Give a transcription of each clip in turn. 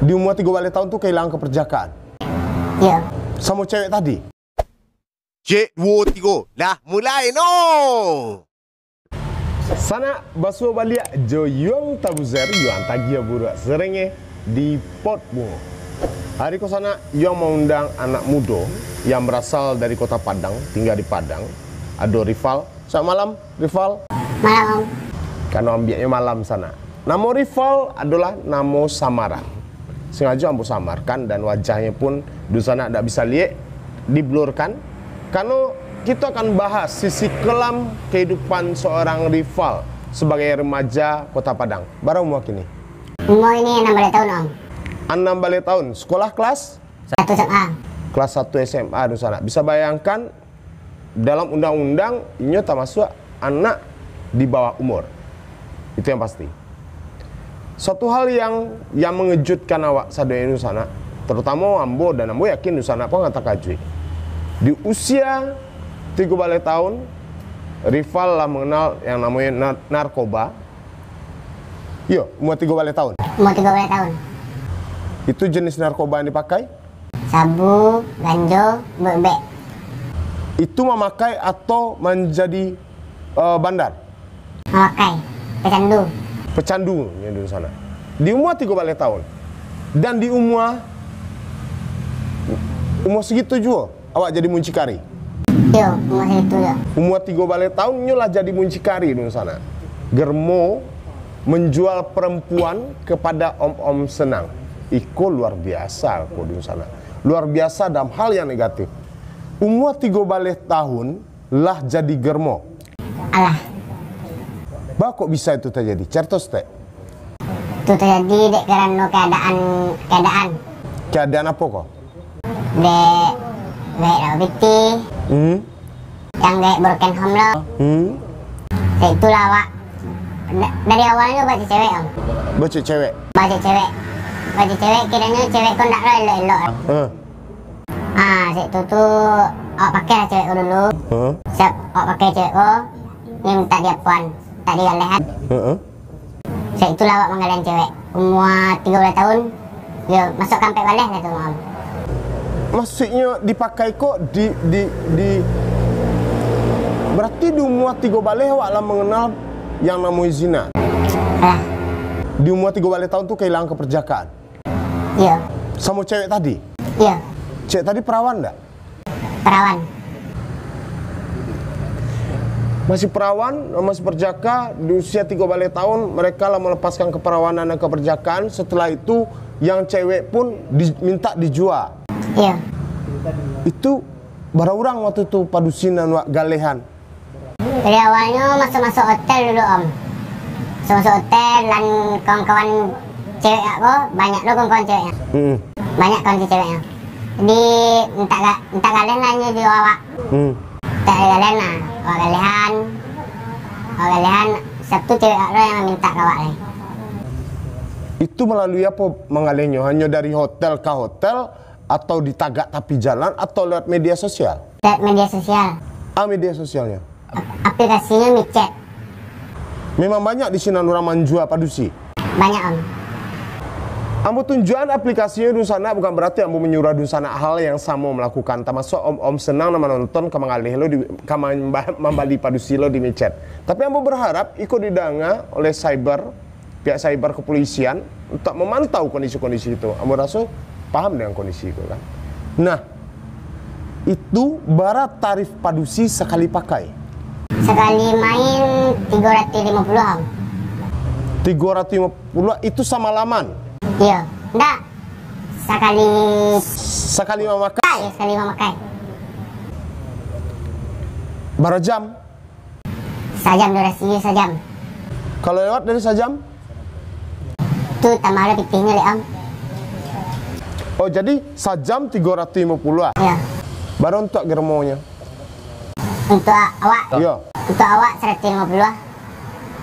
Di umur 3 balik tahun tuh kehilangan keperjakaan. Iya. Sama cewek tadi. Cik, 2, 3. Dah mulai no. Sana basuh balik jo yuang tabuzer yuang tagia budak serenge di pot bungo. Hari ko sana yuang mengundang anak muda yang berasal dari kota Padang, tinggal di Padang. Ada Rival. Selamat malam, Rival. Malam Om. Karena ambiaknya malam sana. Nama Rival adalah nama samaran. Sengaja ambo samarkan dan wajahnya pun di sana tidak bisa lihat, diblurkan. Karena kita akan bahas sisi kelam kehidupan seorang Rival sebagai remaja kota Padang. Baru umur kini? Umur ini 6 balik tahun Om. 6 balik tahun. Sekolah kelas? 1 SMA. Kelas 1 SMA di sana. Bisa bayangkan dalam undang-undang ini tak masuk anak di bawah umur. Itu yang pasti. Suatu hal yang mengejutkan awak sadaya di sana, terutama ambo dan ambo yakin di sana pun ngata kajui. Di usia 3 balik tahun, Rival lah mengenal yang namanya narkoba. Yo, umur 3 balik tahun. Umur 3 balik tahun. Itu jenis narkoba yang dipakai? Sabu, ganjo, bebek. Itu memakai atau menjadi bandar? Memakai. Pecandu. Pecandu yang di sana. Di umur 3 balik tahun. Dan di umur segitu juga awak jadi muncikari. Yo, umur segitu ya. Umur 3 balik tahun nyolah jadi muncikari di sana. Germo menjual perempuan kepada om-om senang. Iko luar biasa kok di sana. Luar biasa dalam hal yang negatif. Umur 3 balik tahun lah jadi germo. Alah. Bah kok bisa itu terjadi? Certos teh. Itu terjadi dek karena keadaan. Keadaan apa kok? Dek Robiti. Yang dek broken home lo. Dek itulah Wak. Dari awalnya baca cewek Om. Baca cewek? Baca cewek. Baca cewek kiranya cewek kok ndak lo elok-elok. Situ tuh awak pakai lah cewek dulu. Siap awak pakai cewek ini minta dia puan. Tak digalehan. Saya itulah awak menggalian cewek. Umur 13 tahun. Yo, masuk kampek balik lah tu Om. Maksudnya dipakai kok di berarti di umur 3 balik awak lah mengenal yang namanya zina. Alah. Di umur 3 balik tahun tuh kehilangan keperjakaan. Iya. Sama cewek tadi? Iya. Cewek tadi perawan enggak? Perawan. Masih perawan, masih perjaka. Di usia 3 balik tahun mereka lah melepaskan keperawanan dan keperjakaan. Setelah itu yang cewek pun minta dijual. Iya. Itu barang waktu itu padusinan wak galehan. Dari awalnya masuk hotel dulu Om. Masuk hotel dan kawan-kawan cewek aku banyak lo kawan-kawan ceweknya. Banyak kawan ceweknya. Jadi minta galen lah di awak. Tak galen lah. Awak galehan. Sabtu cewek aku yang minta kawak lagi. Itu melalui apa mengalihnya? Hanya dari hotel ke hotel atau di tagak tapi jalan atau lewat media sosial? Lewat media sosial. Media sosialnya? Aplikasinya micet. Memang banyak di sini orang menjual padusi? Banyak Om. Ambo tunjukan aplikasinya di sana bukan berarti ambo menyuruh di sana hal yang sama melakukan. Termasuk om senang nama nonton kamangalih lo di membali padusi lo di micet. Tapi ambo berharap ikut didanga oleh pihak cyber kepolisian untuk memantau kondisi-kondisi itu. Ambo rasa paham dengan kondisi itu kan. Nah, itu barat tarif padusi sekali pakai. Sekali main 350 Om. 350 itu sama laman. Iya, enggak. Sekali memakai. Ya, sekali memakai. Berapa jam? Sajam durasinya sajam. Kalau lewat dari sajam? Itu tambah ada pitihnya le Om. Oh, jadi sajam 350 ah? Iya. Baru untuk germonya? Untuk awak? Iya. Untuk awak 150 ah.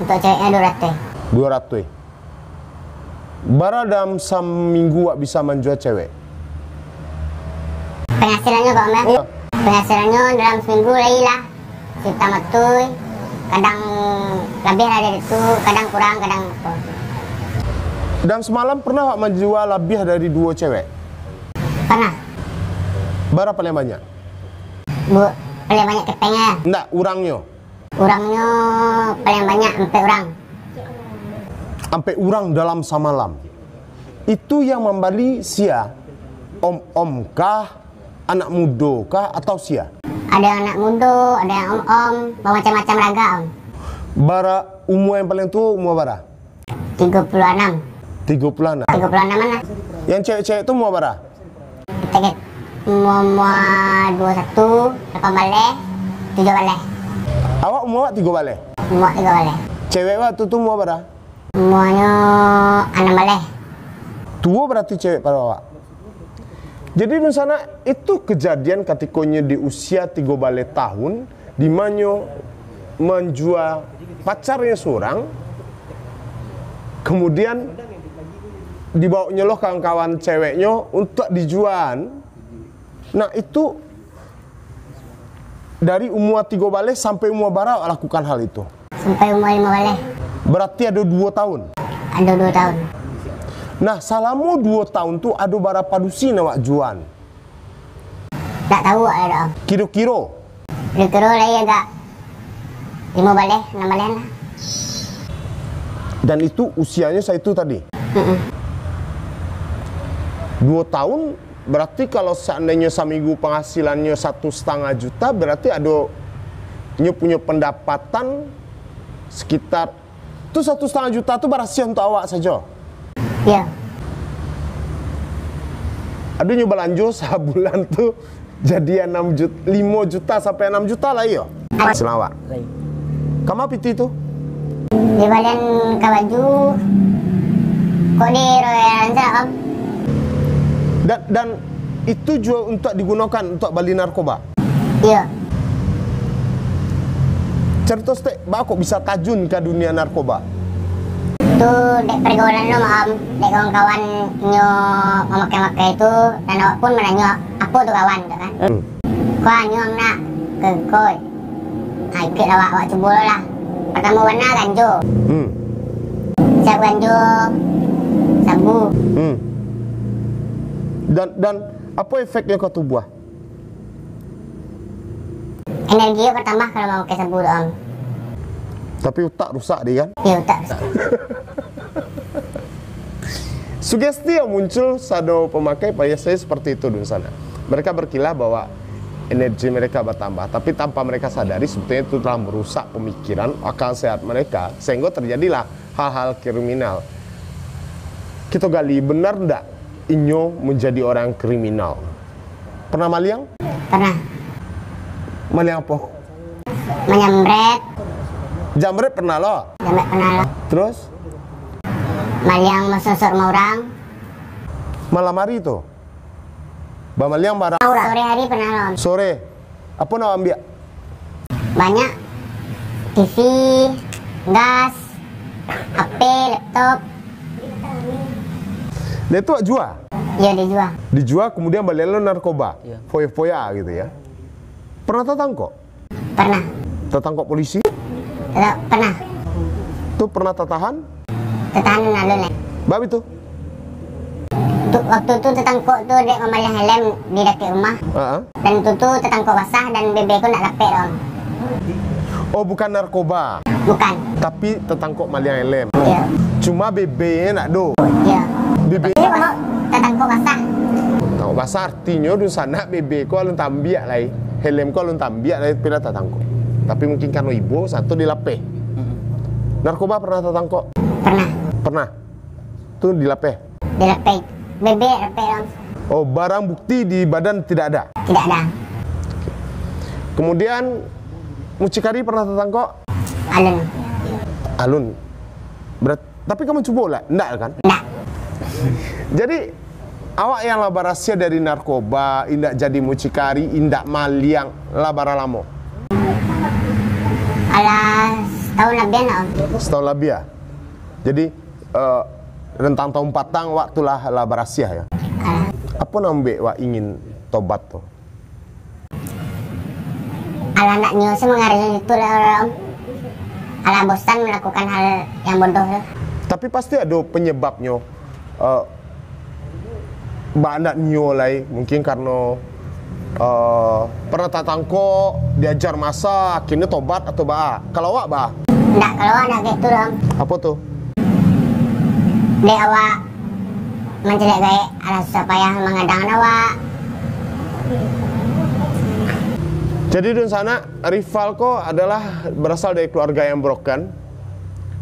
Untuk ceweknya 200. 200. Bara dalam seminggu wak bisa menjual cewek? Penghasilannya kok Om ya? Penghasilannya dalam seminggu lagi lah. Juta matuy. Kadang lebih lah dari itu, kadang kurang, kadang apa. Dan semalam pernah wak menjual lebih dari 2 cewek? Pernah. Berapa paling banyak? Bu, paling banyak kepengnya. Enggak, urangnya. Urangnya paling banyak 4 orang. Sampai urang dalam samalam. Itu yang membali sia? Om-om kah? Anak muda kah? Atau sia? Ada anak muda, ada yang om-om, macam-macam raga om. Bara umur yang paling tua umur berapa? 36. 36. 36 mana? Yang cewek-cewek itu umur berapa? Kita umur 21, 8 balik, 7 balik. Awak umur 3 balik? Umur 3 balik. Cewek waktu itu umur berapa? Umurnya 6 balik. Tua berarti cewek pada awak. Jadi di sana itu kejadian ketikanya di usia 3 balik tahun, di mana menjual pacarnya seorang, kemudian dibawanya loh kawan-kawan ceweknya untuk dijual. Nah itu dari umur 3 balik sampai umur berapa lakukan hal itu? Sampai umur 5 balik. Berarti ada 2 tahun. Ada 2 tahun. Nah selama 2 tahun tuh ada berapa dusin awak jual? Tak tahu ada om. Kira-kira? Kira-kira lagi agak 5 balik, 6 balik lah. Dan itu usianya saya itu tadi? 2 tahun berarti kalau seandainya seminggu penghasilannya 1,5 juta, berarti ada punya pendapatan sekitar itu 1,5 juta itu berhasil untuk awak saja. Iya. Ada nyoba lanjut sebulan tuh jadi 5 juta sampai 6 juta lah ya. Selawat. Kamu piti itu? Di badan ke baju. Kok di royalan sah om? Dan itu juga untuk digunakan untuk beli narkoba. Iya. Cerita stek, kok bisa tajun ke dunia narkoba? Itu dek pergaulan lo om, dek kawan-kawan nyo memakai-makai itu, dan awak pun menanya apa tuh kawan tuh kan? Kau nyo nak ke koi, ikut awak coba lah. Pertama warna ganjo, siap ganjo, sabu. Dan apa efeknya ke tubuh? Energi bertambah kalau mau pakai sabu tuh om. Tapi otak rusak dia kan? Iya otak. Sugesti yang muncul sado pemakai biasanya seperti itu di sana. Mereka berkilah bahwa energi mereka bertambah, tapi tanpa mereka sadari sebetulnya itu telah merusak pemikiran, akal sehat mereka, sehingga terjadilah hal-hal kriminal. Kita gali, benar ndak Inyo menjadi orang kriminal? Pernah maliang? Pernah. Maliang apa? Menyambret. Jamret pernah lo? Jamret pernah lo. Terus? Maliang mesosok sama orang. Malam hari itu? Maliang barang? Sore hari pernah lo. Sore? Apa nak ambil? Banyak. TV, gas, HP, laptop. Dia itu jual? Iya dijual. Dijual kemudian balik lo narkoba? Foya-foya gitu ya? Pernah tertangkap? Pernah. Tertangkap polisi? Pernah. Tuh pernah tertahan? Tertahan lalu nih. Bab itu? Waktu itu tertangkap tuh dia membayar helm di dekat rumah. Dan itu tuh tertangkap basah dan bebek aku nak lapik om. Oh bukan narkoba? Bukan. Tapi tertangkap maliang helm? Iya. Cuma bebeknya nak do? Iya. Bebek? Ini kalau tertangkap basah. Tertangkap basah artinya di sana bebek kau alun tambiak lah. Helm kau alun tambiak lah pila tertangkap. Tapi mungkin karena ibu satu dilapeh. Narkoba pernah tertangkap? Pernah. Pernah? Tuh dilapeh? Dilapeh. Bebek lapeh om. Oh barang bukti di badan tidak ada? Tidak ada. Kemudian mucikari pernah tertangkap? Alun. Alun. Tapi kamu coba lah? Enggak kan? Enggak. Jadi awak yang laba rahasia dari narkoba, indak jadi mucikari, indak maliang labara lamo? Alah setahun lebih om. Setahun lebih ya? Jadi rentang tahun patang waktulah laba rahasia ya? Apa nambah wak ingin tobat tuh? Alah anaknya semengaruhi itu lah om. Alah bosan melakukan hal yang bodoh tuh. Tapi pasti ada penyebabnya. Ndak nyolai mungkin karena pernah tatangko diajar masa akhirnya tobat atau kalau awak Ndak, kalau awak ndak gitu dong. apa tuh? Dek awak menjelek baik ala susah payah mengadang awak. Jadi di sana rivalko adalah berasal dari keluarga yang broken,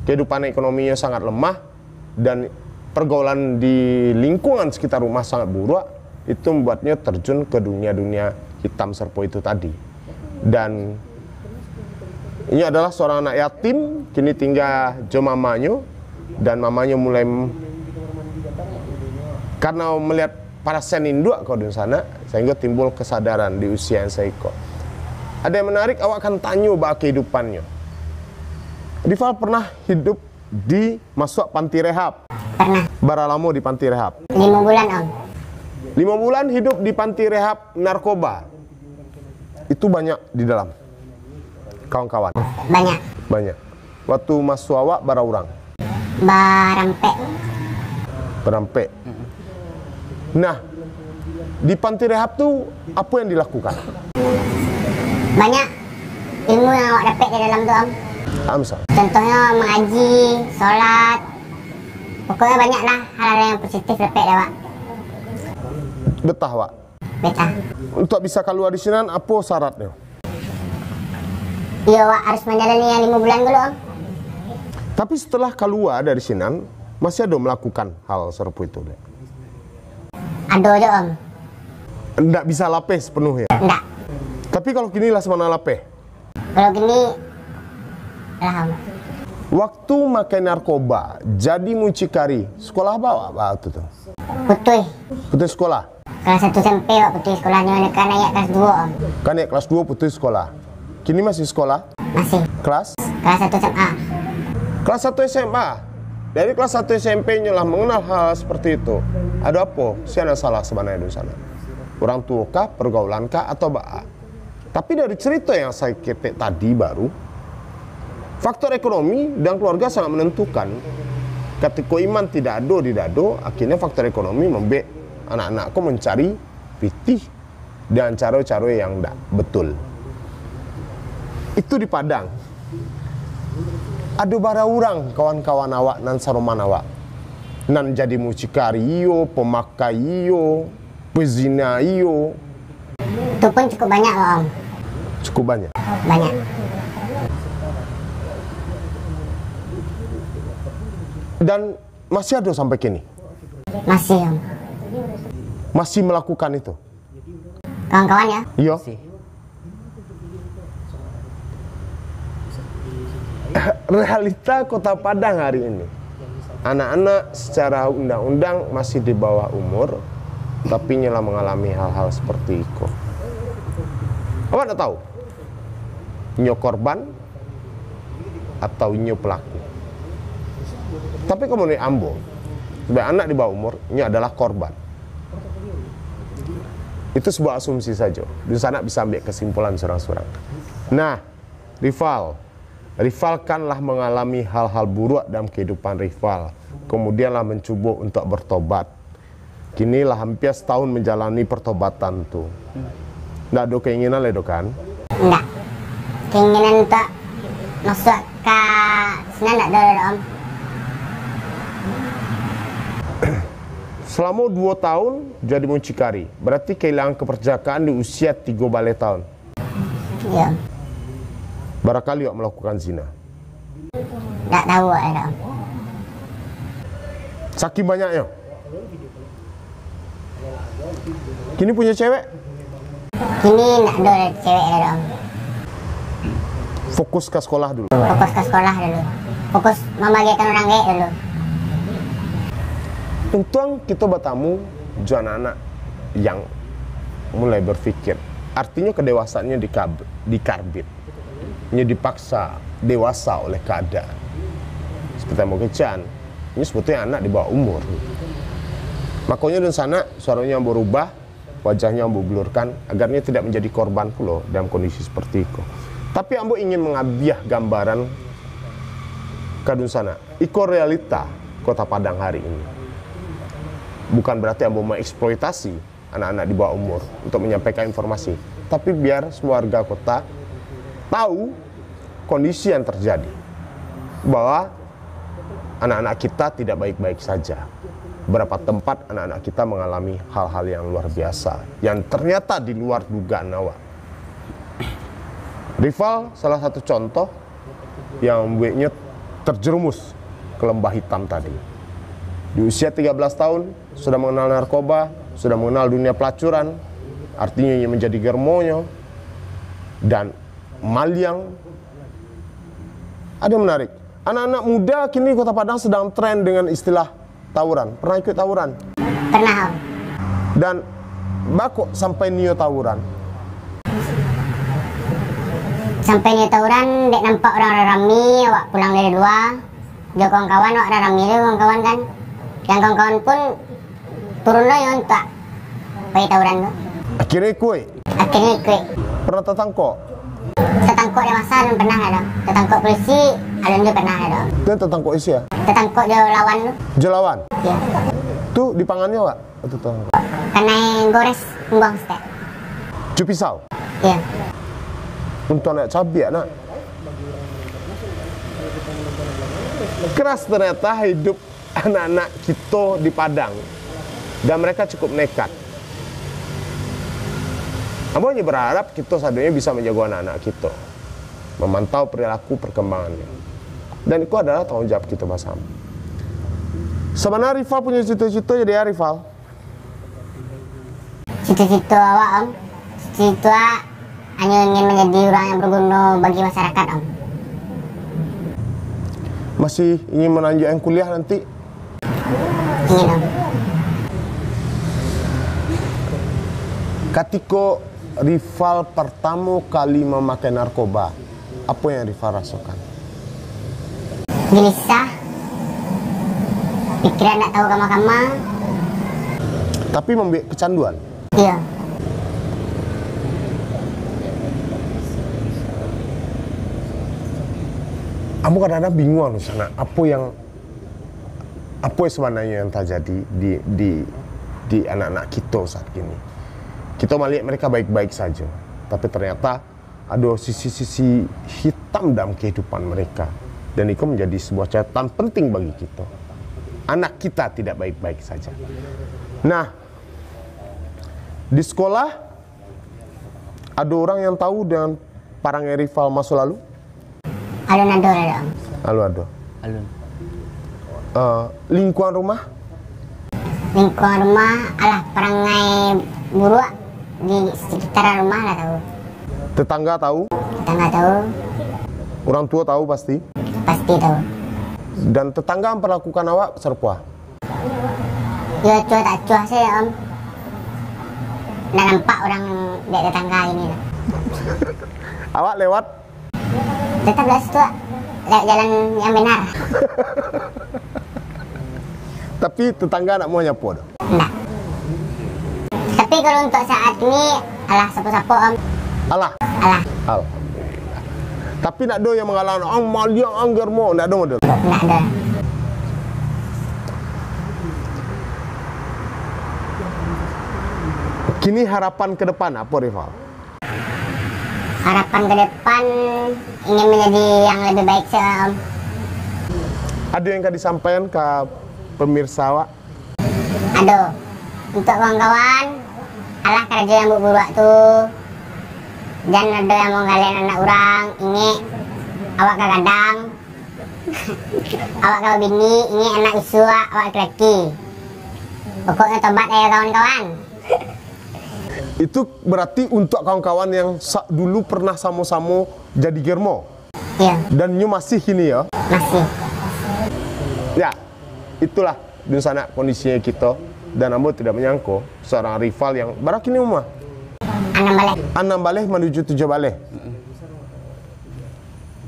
kehidupan ekonominya sangat lemah dan pergaulan di lingkungan sekitar rumah sangat buruk. Itu membuatnya terjun ke dunia-dunia hitam serpo itu tadi. Dan ini adalah seorang anak yatim, kini tinggal jo mamanya, dan mamanya mulai karena melihat para sen induk kau di sana, sehingga timbul kesadaran di usia yang seiko. Ada yang menarik, awak akan tanya bahwa kehidupannya. Rival pernah hidup di masuk panti rehab. Pernah. Berapa lama di panti rehab? 5 bulan om. 5 bulan hidup di panti rehab narkoba. Itu banyak di dalam. Kawan-kawan. Banyak. Banyak. Waktu masuk awak berapa orang? Berampek. Nah, di panti rehab tuh apa yang dilakukan? Banyak ilmu yang awak dapat di dalam tuh om. Misal? Contohnya mengaji, sholat. Pokoknya banyak lah hal-hal yang positif dapat awak. Betah, Wak? Betah. Untuk bisa keluar di sini, apa syaratnya? Iya awak harus menjalani yang 5 bulan dulu om. Tapi setelah keluar dari sini, masih ada melakukan hal serupa itu? Ada aja om. Nggak bisa lapis penuh ya? Nggak. Tapi kalau gini lah semana lapis? Kalau gini lah om. Waktu makan narkoba, jadi mucikari, sekolah bawa itu tuh? Putih. Putus sekolah? Kelas 1 SMP wak putih sekolahnya, kan naik kelas 2 om. Kan naik kelas 2 putus sekolah. Kini masih sekolah? Masih. Kelas? Kelas 1 SMA. Kelas 1 SMA? Dari kelas 1 SMP-nya lah mengenal hal seperti itu. Ada apa? Siapa salah sebenarnya di sana? Orang tua kah, pergaulan kah, atau Tapi dari cerita yang saya ketik tadi baru, faktor ekonomi dan keluarga sangat menentukan. Ketika iman tidak ada, akhirnya faktor ekonomi membuat anak-anakku mencari pitih dan cara-cara yang tidak betul. Itu di Padang. Ada bara orang kawan-kawan awak nan saroman awak. Nan jadi mucikari iyo, pemakai iyo, pezina iyo. Itu pun cukup banyak loh om. Cukup banyak. Banyak. Dan masih ada sampai kini? Masih om. Masih melakukan itu? Kawan-kawan ya? Iya. Realita Kota Padang hari ini, anak-anak secara undang-undang masih di bawah umur, tapi nyala mengalami hal-hal seperti itu. Awak tak tahu? Nyo korban atau nyo pelaku? Tapi kemudian Ambo, sebagai anak di bawah umur, ini adalah korban. Itu sebuah asumsi saja. Di sana bisa ambil kesimpulan seorang-seorang. Nah, rival kanlah mengalami hal-hal buruk dalam kehidupan rival. Kemudianlah mencoba untuk bertobat. Kinilah hampir setahun menjalani pertobatan tuh. Nggak ada keinginan lah kan? Enggak. Keinginan untuk masuk ke sana enggak ada om. Selama 2 tahun jadi mucikari, berarti kehilangan keperjakaan di usia 3 balik tahun. Iya. Berapa kali awak melakukan zina? Enggak tahu ada om. Saking banyaknya. Kini punya cewek? Kini enggak ada cewek ada om. Fokus ke sekolah dulu. Fokus ke sekolah dulu. Fokus membagikan orang gay dulu. Untung kita bertamu anak-anak yang mulai berpikir. Artinya kedewasaannya dikarbit. Ini dipaksa dewasa oleh keadaan. Seperti yang mau kecan, ini sebetulnya anak di bawah umur. Makanya di sana suaranya berubah, wajahnya berblurkan, agarnya tidak menjadi korban pula dalam kondisi seperti itu. Tapi ambo ingin mengabiah gambaran kadun sana. Iko realita Kota Padang hari ini. bukan berarti ambo mengeksploitasi anak-anak di bawah umur untuk menyampaikan informasi, tapi biar semua warga kota tahu kondisi yang terjadi, bahwa anak-anak kita tidak baik-baik saja. Berapa tempat anak-anak kita mengalami hal-hal yang luar biasa, yang ternyata di luar dugaan awak. Rival salah satu contoh yang membuatnya terjerumus ke lembah hitam tadi. Di usia 13 tahun, sudah mengenal narkoba, sudah mengenal dunia pelacuran, artinya ia menjadi germonya, dan maliang. Ada yang menarik, anak-anak muda kini Kota Padang sedang tren dengan istilah tawuran. Pernah ikut tawuran? Pernah, Om. Dan bakok sampai nio tawuran? Sampai nio tawuran, dek nampak orang rami, awak pulang dari luar. Dia kawan-kawan, awak rami dia kawan-kawan kan. Yang kawan-kawan pun turun lah ya untuk pergi tawuran tu. Akhirnya ikut. Akhirnya ikut. Pernah tertangkap? Tertangkap dia masa dan pernah ada. Tertangkap polisi, alun dia pernah ada. Dan tertangkap isi ya? Tertangkap dia lawan tu. Jelawan? Ya. Tuh di pangannya Wak? Itu tangkap. Karena gores buang stek. Cupisau? Ya. Untuk anak cabai nak. Keras ternyata hidup anak-anak kita di Padang, dan mereka cukup nekat. Abang hanya berharap kita sadunya bisa menjaga anak-anak kita, memantau perilaku perkembangannya, dan itu adalah tanggung jawab kita bersama. Sebenarnya Rival punya cita-cita jadi ya Rival? Cita-cita awak, Om. Cita-cita hanya ingin menjadi orang yang berguna bagi masyarakat, Om. Masih ingin melanjutkan kuliah nanti? Ingin, Om. Ketika Rival pertama kali memakai narkoba, apa yang Rival rasakan? Gelisah. Pikiran tak tahu kama-kama. Tapi membuat kecanduan. Iya. Kamu kadang-kadang bingung di sana, apa yang sebenarnya yang terjadi di anak-anak kita saat ini. Kita melihat mereka baik-baik saja, tapi ternyata ada sisi-sisi hitam dalam kehidupan mereka, dan itu menjadi sebuah catatan penting bagi kita. Anak kita tidak baik-baik saja. Nah, di sekolah ada orang yang tahu dengan parangnya Rival masa lalu? Alun ada, Om. Lalu ada. Alun. Lingkungan rumah? Lingkungan rumah, alah perangai buruk di sekitar rumah lah tahu. Tetangga tahu? Tetangga tahu, Orang tua tahu pasti? pasti tahu. Dan tetangga memperlakukan awak serpuah? Ya cuah tak cuah sih, Om. Nak nampak orang dek tetangga ini lah. Awak lewat? Tetap lah situ, lewat jalan yang benar. Tapi tetangga nak mau nyapu dah? Enggak. Tapi kalau untuk saat ini, alah sapu-sapu, Om. Alah? Alah, Alhamdulillah. Tapi nak ada yang mengalami, maliang anggar mau, nak ada model? enggak ada. Kini harapan ke depan apa Rival? Harapan ke depan ingin menjadi yang lebih baik sih, Om. Ada yang akan disampaikan ke pemirsa awak? Aduh, untuk kawan-kawan, alah kerja yang buruk tuh. Dan ada yang mau ngalian anak orang, ini awak kadang awak kalau bini, ini anak isu awak laki. Pokoknya tobat ya kawan-kawan. Itu berarti untuk kawan-kawan yang dulu pernah sama-sama jadi germo? Iya, Dan nyu masih kini ya? masih. Ya, itulah di sana kondisinya kita. Dan Ambo tidak menyangka seorang Rival yang baru kini rumah. Anam balik. 6 balik menuju 7 balik.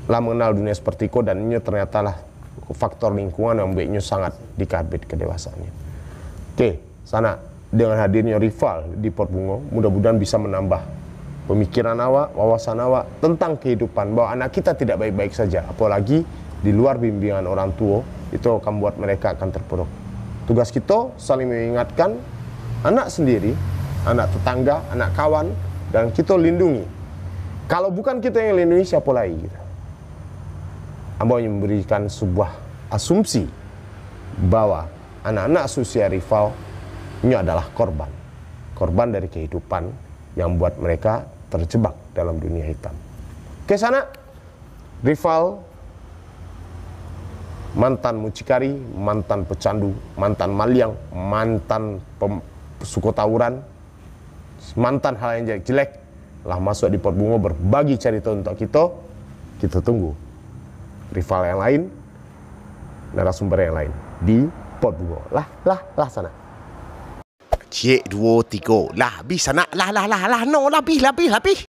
Lah mengenal dunia seperti itu, dan ini ternyata lah faktor lingkungan yang membuatnya sangat dikabit kedewasaannya. Oke, sana dengan hadirnya Rival di Pot Bungo, mudah-mudahan bisa menambah pemikiran awak, wawasan awak tentang kehidupan, bahwa anak kita tidak baik-baik saja, apalagi di luar bimbingan orang tua, itu akan buat mereka akan terpuruk. Tugas kita saling mengingatkan anak sendiri, anak tetangga, anak kawan, dan kita lindungi. Kalau bukan kita yang lindungi, siapa lagi kita? Ambo memberikan sebuah asumsi bahwa anak-anak Susia rival ini adalah korban. Korban dari kehidupan yang buat mereka terjebak dalam dunia hitam. Ke sana, rival, mantan mucikari, mantan pecandu, mantan maliang, mantan suku tawuran, mantan hal yang jelek, lah masuk di Pot Bungo berbagi cerita untuk kita. Kita tunggu rival yang lain, narasumber yang lain di Pot Bungo. Lah sana. Cik 2 3. Lah habis anak. Lah. No, lah habis.